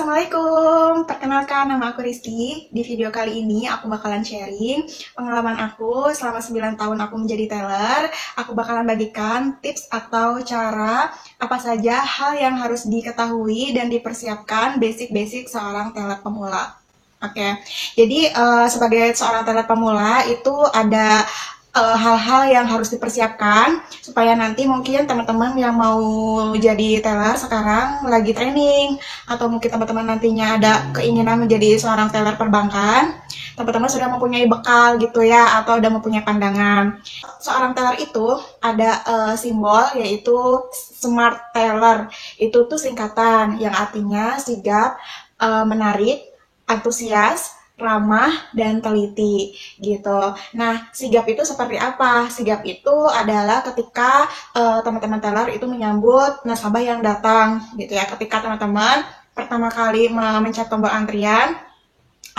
Assalamualaikum, perkenalkan nama aku Rizky. Di video kali ini aku bakalan sharing pengalaman aku selama 9 tahun aku menjadi teller. Aku bakalan bagikan tips atau cara apa saja hal yang harus diketahui dan dipersiapkan basic-basic seorang teller pemula. Oke, jadi sebagai seorang teller pemula itu ada hal-hal yang harus dipersiapkan supaya nanti mungkin teman-teman yang mau jadi teller sekarang lagi training atau mungkin teman-teman nantinya ada keinginan menjadi seorang teller perbankan, teman-teman sudah mempunyai bekal gitu ya, atau udah mempunyai pandangan. Seorang teller itu ada simbol yaitu smart teller. Itu tuh singkatan yang artinya sigap, menarik, antusias, ramah, dan teliti gitu. Nah, sigap itu seperti apa? Sigap itu adalah ketika teman-teman teller itu menyambut nasabah yang datang gitu ya. Ketika teman-teman pertama kali memencet tombol antrian,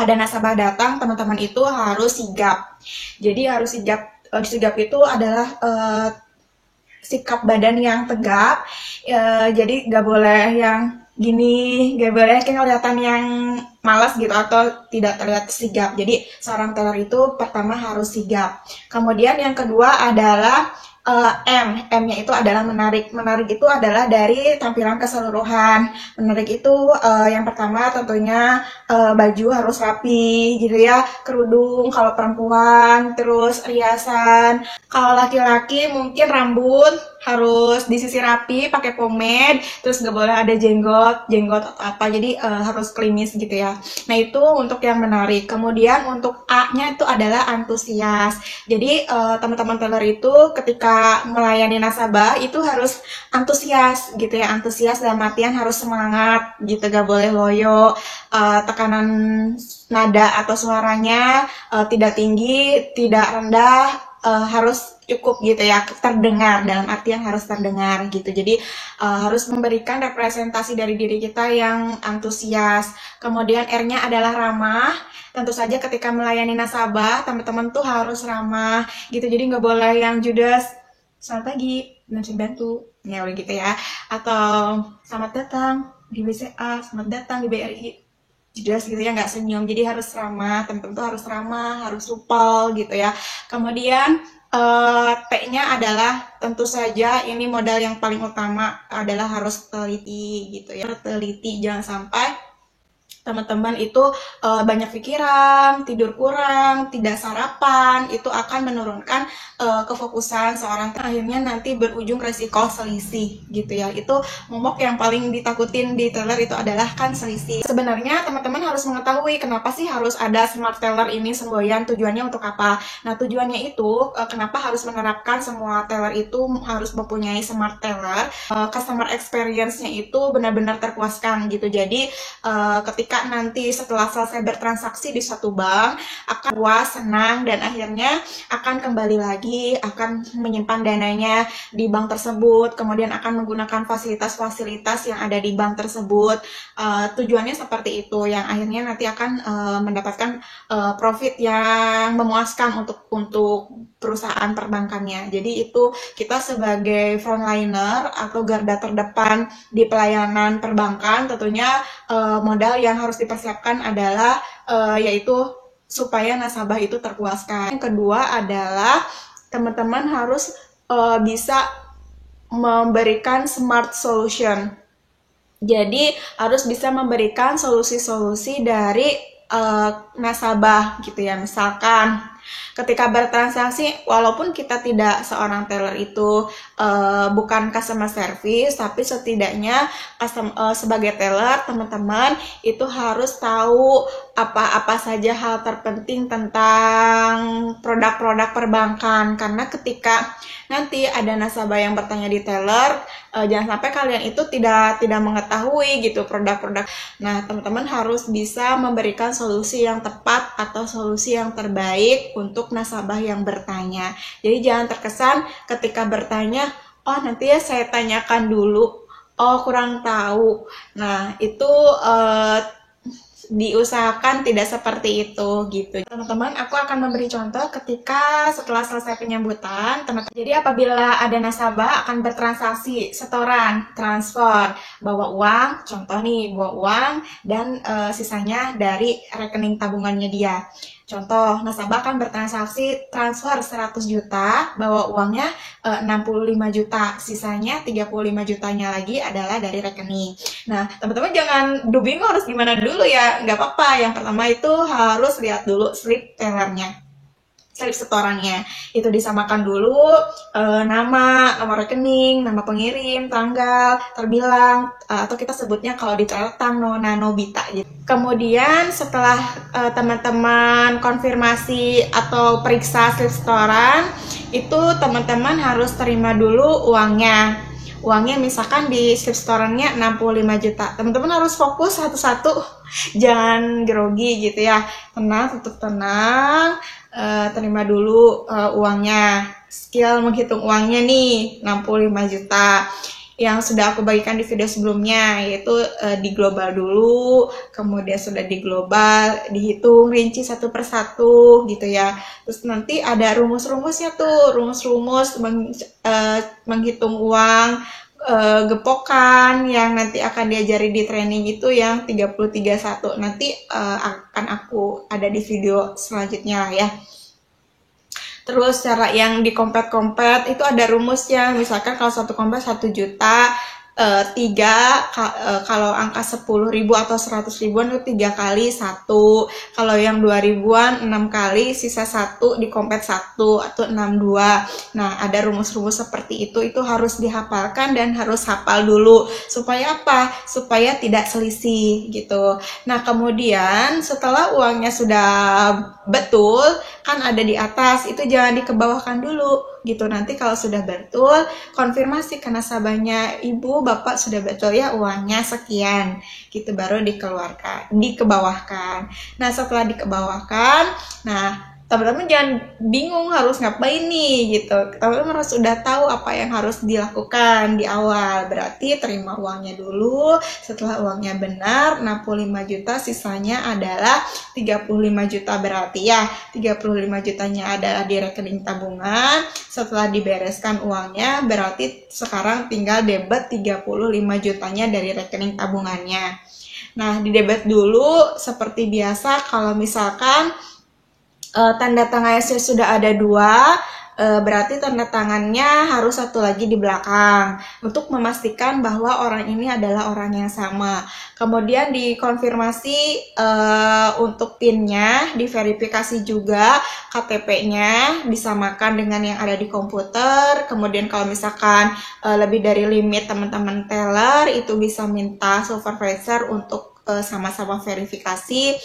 ada nasabah datang, teman-teman itu harus sigap. Jadi harus sigap. Sigap itu adalah sikap badan yang tegap. Jadi gak boleh yang gini, gak boleh kelihatan yang malas gitu atau tidak terlihat sigap. Jadi seorang teller itu pertama harus sigap. Kemudian yang kedua adalah M-nya itu adalah menarik. Menarik itu adalah dari tampilan keseluruhan. Menarik itu yang pertama tentunya baju harus rapi gitu ya, kerudung kalau perempuan, terus riasan. Kalau laki-laki mungkin rambut harus disisir rapi, pakai pomade, terus gak boleh ada jenggot atau apa, jadi harus klimis gitu ya. Nah itu untuk yang menarik. Kemudian untuk A-nya itu adalah antusias. Jadi teman-teman teller itu ketika melayani nasabah itu harus antusias gitu ya. Antusias dalam artian harus semangat gitu, gak boleh loyo. Tekanan nada atau suaranya tidak tinggi, tidak rendah, harus cukup gitu ya, terdengar, dalam artian harus terdengar gitu. Jadi harus memberikan representasi dari diri kita yang antusias. Kemudian R-nya adalah ramah. Tentu saja ketika melayani nasabah, teman-teman tuh harus ramah gitu. Jadi nggak boleh yang judes, selamat pagi, bisa bantu, ya udah gitu ya. Atau selamat datang di BCA, selamat datang di BRI, judes gitu ya, nggak senyum. Jadi harus ramah, teman-teman tuh harus ramah, harus supel gitu ya. Kemudian T-nya adalah tentu saja ini modal yang paling utama adalah harus teliti gitu ya. Teliti, jangan sampai teman-teman itu banyak pikiran, tidur kurang, tidak sarapan, itu akan menurunkan kefokusan seorang, akhirnya nanti berujung resiko selisih gitu ya. Itu momok yang paling ditakutin di teller itu adalah kan selisih. Sebenarnya teman-teman harus mengetahui kenapa sih harus ada smart teller ini semboyan, tujuannya untuk apa. Nah tujuannya itu kenapa harus menerapkan semua teller itu harus mempunyai smart teller, customer experience-nya itu benar-benar terpuaskan gitu. Jadi ketika nanti setelah selesai bertransaksi di suatu bank akan puas, senang, dan akhirnya akan kembali lagi, akan menyimpan dananya di bank tersebut, kemudian akan menggunakan fasilitas-fasilitas yang ada di bank tersebut. Tujuannya seperti itu, yang akhirnya nanti akan mendapatkan profit yang memuaskan untuk perusahaan perbankannya. Jadi itu kita sebagai frontliner atau garda terdepan di pelayanan perbankan, tentunya modal yang harus dipersiapkan adalah yaitu supaya nasabah itu terpuaskan. Yang kedua adalah teman-teman harus bisa memberikan smart solution. Jadi harus bisa memberikan solusi-solusi dari nasabah gitu ya. Misalkan ketika bertransaksi, walaupun kita tidak seorang teller itu bukan customer service, tapi setidaknya sebagai teller teman-teman itu harus tahu apa-apa saja hal terpenting tentang produk-produk perbankan. Karena ketika nanti ada nasabah yang bertanya di teller, jangan sampai kalian itu tidak mengetahui gitu produk-produk. Nah, teman-teman harus bisa memberikan solusi yang tepat atau solusi yang terbaik untuk nasabah yang bertanya. Jadi jangan terkesan ketika bertanya, oh nanti ya saya tanyakan dulu, oh kurang tahu. Nah, itu diusahakan tidak seperti itu gitu. Teman-teman, aku akan memberi contoh ketika setelah selesai penyambutan, teman-teman. Jadi apabila ada nasabah akan bertransaksi setoran, transfer, bawa uang, contoh nih, bawa uang dan sisanya dari rekening tabungannya dia. Contoh, nasabah akan bertransaksi transfer 100 juta, bawa uangnya 65 juta, sisanya 35 jutanya lagi adalah dari rekening. Nah, teman-teman jangan bingung harus gimana dulu ya, nggak apa-apa. Yang pertama itu harus lihat dulu slip tellernya, slip setorannya. Itu disamakan dulu nama, nomor rekening, nama pengirim, tanggal, terbilang, atau kita sebutnya kalau di teller tang nona nobita gitu. Kemudian setelah teman-teman konfirmasi atau periksa slip setoran, itu teman-teman harus terima dulu uangnya. Uangnya misalkan di slip setorannya 65 juta. Teman-teman harus fokus satu-satu, jangan grogi gitu ya. Tenang, tetap tenang. Terima dulu uangnya. Skill menghitung uangnya nih 65 juta yang sudah aku bagikan di video sebelumnya, yaitu di global dulu, kemudian sudah di global dihitung rinci satu persatu gitu ya. Terus nanti ada rumus-rumusnya tuh, rumus-rumus menghitung uang gepokan yang nanti akan diajari di training itu yang 3031. Nanti akan aku ada di video selanjutnya lah ya. Terus cara yang di kompet-kompet itu ada rumusnya. Misalkan kalau satu kompet 1 juta, 3 kalau angka 10.000 atau 100 ribuan itu 3 kali 1. Kalau yang 2 ribuan 6 kali, sisa 1 di kompet 1 atau 62. Nah, ada rumus-rumus seperti itu harus dihafalkan dan harus hafal dulu. Supaya apa? Supaya tidak selisih gitu. Nah, kemudian setelah uangnya sudah betul, kan ada di atas, itu jangan dikebawahkan dulu gitu. Nanti kalau sudah betul, konfirmasi ke nasabahnya, ibu bapak sudah betul ya uangnya sekian gitu, baru dikebawahkan. Nah, setelah dikebawahkan, nah teman-teman jangan bingung harus ngapain nih gitu. Teman-teman harus sudah tahu apa yang harus dilakukan di awal. Berarti terima uangnya dulu. Setelah uangnya benar 65 juta, sisanya adalah 35 juta. Berarti ya 35 jutanya adalah di rekening tabungan. Setelah dibereskan uangnya, berarti sekarang tinggal debit 35 jutanya dari rekening tabungannya. Nah, di debit dulu seperti biasa. Kalau misalkan tanda tangannya sudah ada 2, berarti tanda tangannya harus 1 lagi di belakang untuk memastikan bahwa orang ini adalah orang yang sama. Kemudian dikonfirmasi untuk PIN-nya, diverifikasi juga KTP-nya disamakan dengan yang ada di komputer. Kemudian kalau misalkan lebih dari limit teman-teman teller, itu bisa minta supervisor untuk sama-sama verifikasi.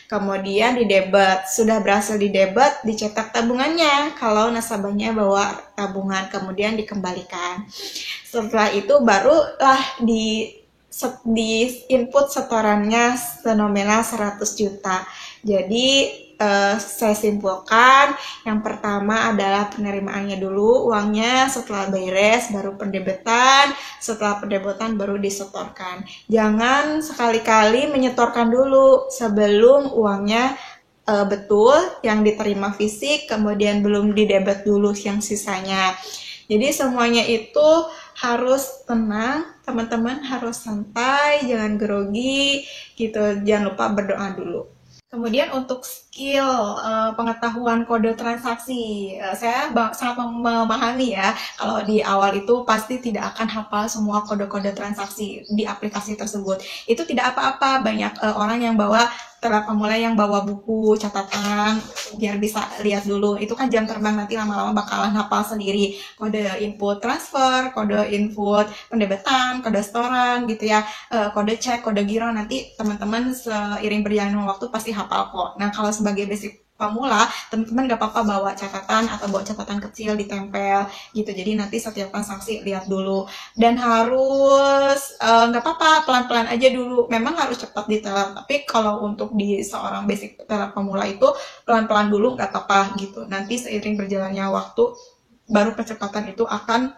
Kemudian di debit, sudah berhasil di debit, dicetak tabungannya kalau nasabahnya bawa tabungan, kemudian dikembalikan. Setelah itu barulah di input setorannya senominal 100 juta. Jadi saya simpulkan, yang pertama adalah penerimaannya dulu, uangnya, setelah beres baru pendebitan, setelah pendebitan baru disetorkan. Jangan sekali-kali menyetorkan dulu sebelum uangnya betul yang diterima fisik, kemudian belum didebet dulu yang sisanya. Jadi semuanya itu harus tenang, teman-teman harus santai, jangan grogi gitu, jangan lupa berdoa dulu. Kemudian untuk skill pengetahuan kode transaksi, saya sangat memahami ya, kalau di awal itu pasti tidak akan hafal semua kode-kode transaksi di aplikasi tersebut. Itu tidak apa-apa, banyak orang yang bawa teller pemula yang bawa buku catatan biar bisa lihat dulu. Itu kan jam terbang, nanti lama-lama bakalan hafal sendiri kode input transfer, kode input pendebitan, kode setoran gitu ya, kode cek, kode giro. Nanti teman-teman seiring berjalannya waktu pasti hafal kok. Nah, kalau sebagai basic pemula, teman-teman gak apa-apa bawa catatan atau bawa catatan kecil ditempel gitu. Jadi nanti setiap transaksi lihat dulu, dan harus gak apa-apa pelan-pelan aja dulu. Memang harus cepat di teller, tapi kalau untuk di seorang basic teller pemula itu pelan-pelan dulu gak apa-apa gitu. Nanti seiring berjalannya waktu baru kecepatan itu akan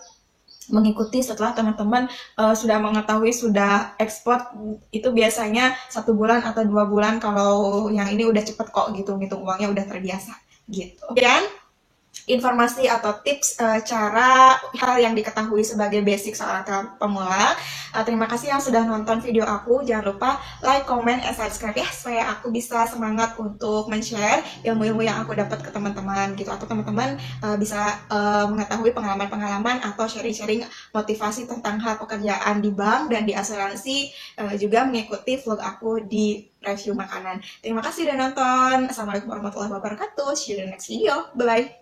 mengikuti setelah teman-teman sudah mengetahui, sudah ekspor. Itu biasanya 1 bulan atau 2 bulan, kalau yang ini udah cepet kok gitu, ngitung uangnya udah terbiasa gitu. Dan informasi atau tips cara hal yang diketahui sebagai basic seorang pemula. Terima kasih yang sudah nonton video aku. Jangan lupa like, comment, and subscribe ya, supaya aku bisa semangat untuk men-share ilmu-ilmu yang aku dapat ke teman-teman gitu, atau teman-teman bisa mengetahui pengalaman-pengalaman atau sharing-sharing motivasi tentang hal pekerjaan di bank dan di asuransi, juga mengikuti vlog aku di review makanan. Terima kasih udah nonton. Assalamualaikum warahmatullahi wabarakatuh. See you in the next video. Bye-bye.